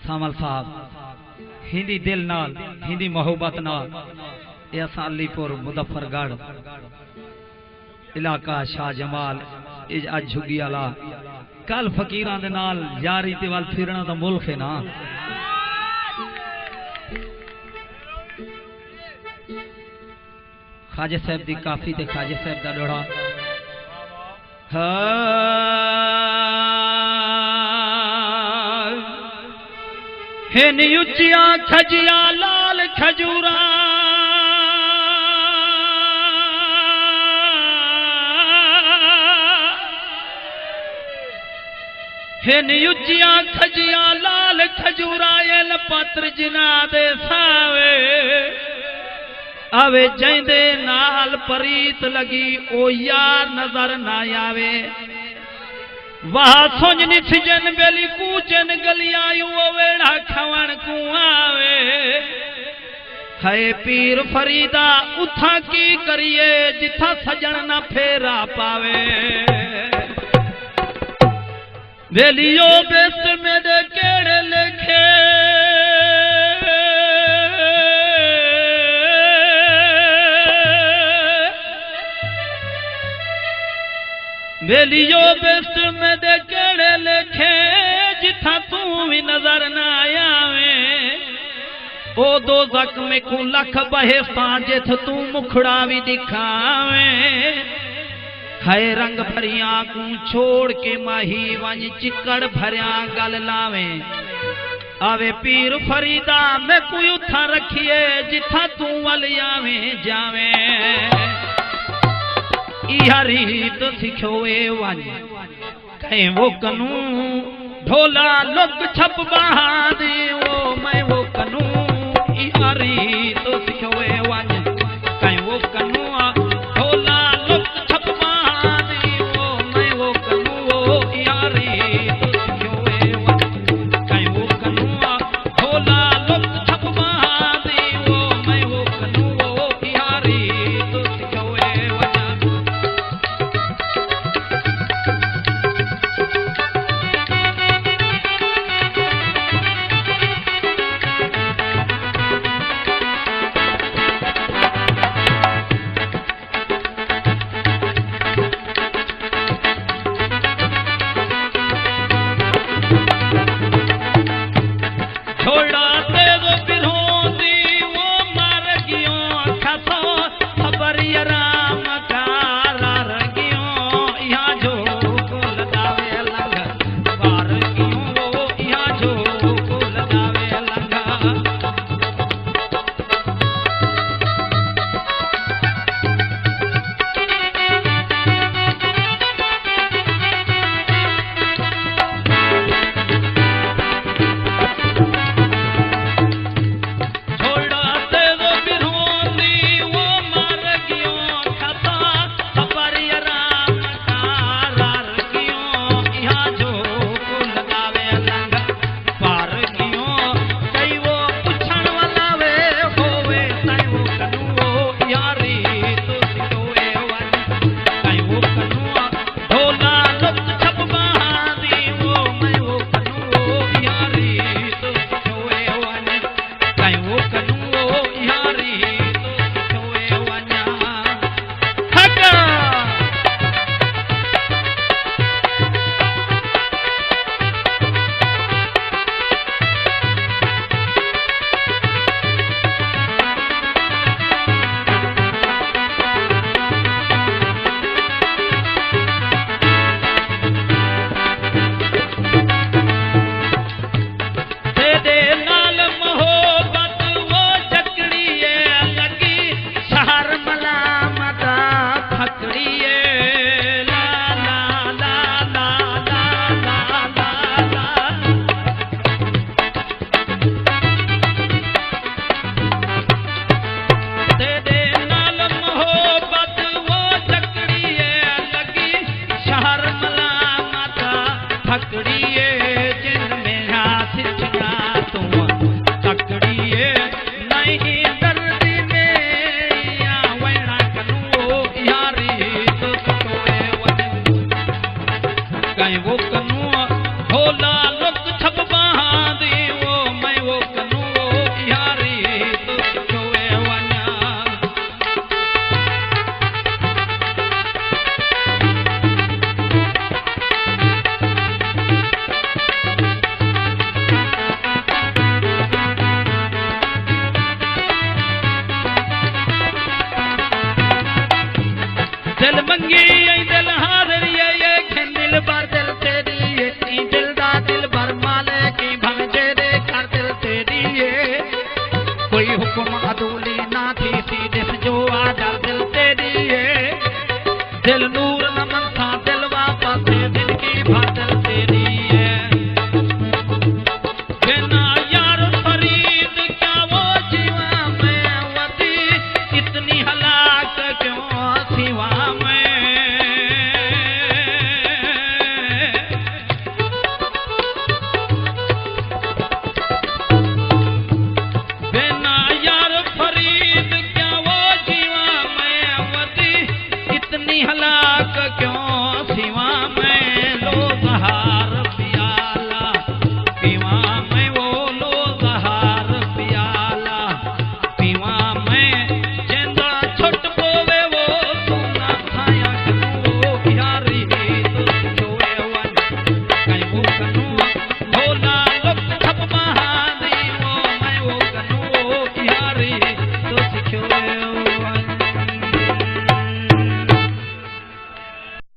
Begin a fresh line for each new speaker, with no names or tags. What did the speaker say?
सामल साहब हिंदी दिल नाल हिंदी मोहब्बत नाल ये असां अलीपुर मुजफ्फरगढ़ इलाका शाह जमाल अज झुग्गी वाला कल फकीरां दे नाल यारी ते वाल फिरना दा मुल्क है ना। खाजा साहब दी काफी ते खाजा साहब दा डोड़ा हिन उचिया खजिया लाल खजूरा हिन उचिया खजिया लाल खजूरा एल पत्र जिना दे सावे आवे जैंदे नाल परीत लगी ओ यार नजर ना आवे वाह सोजनी सिजन बेली कूचन गलियायू वेड़ा खवण को आवे है पीर फरीदा उथा की करिए जिथा सजन ना फेरा पावे बेलियो बेस्ट मेरे केड़े लिखे बेलियो बेस्ट में दे केड़े लिखे जिथा तू भी नजर ना आवे ओ दो जख्म को लख बहेसा जिथ तू मुखड़ा भी दिखावे है रंग भरिया को छोड़ के माही वंज चिकड़ भरिया गल लावे आवे पीर फरीदा में कोई उठा रखिए जिथा तू वल आवे जावे रीत सिखोए वन कहीं वो कनू ढोला लुक छप बहा दे वो मैं वो कनू रीत सिखोए वन कहीं वो कनू ढोला लुक छप बहा दे वो मैं वो कनू रीत सिखोए वन कहीं वो कनू ढोला लुक छप बहा दे वो मैं वो कनू रीत सिखोए वन। हलाक क्यों सिवा में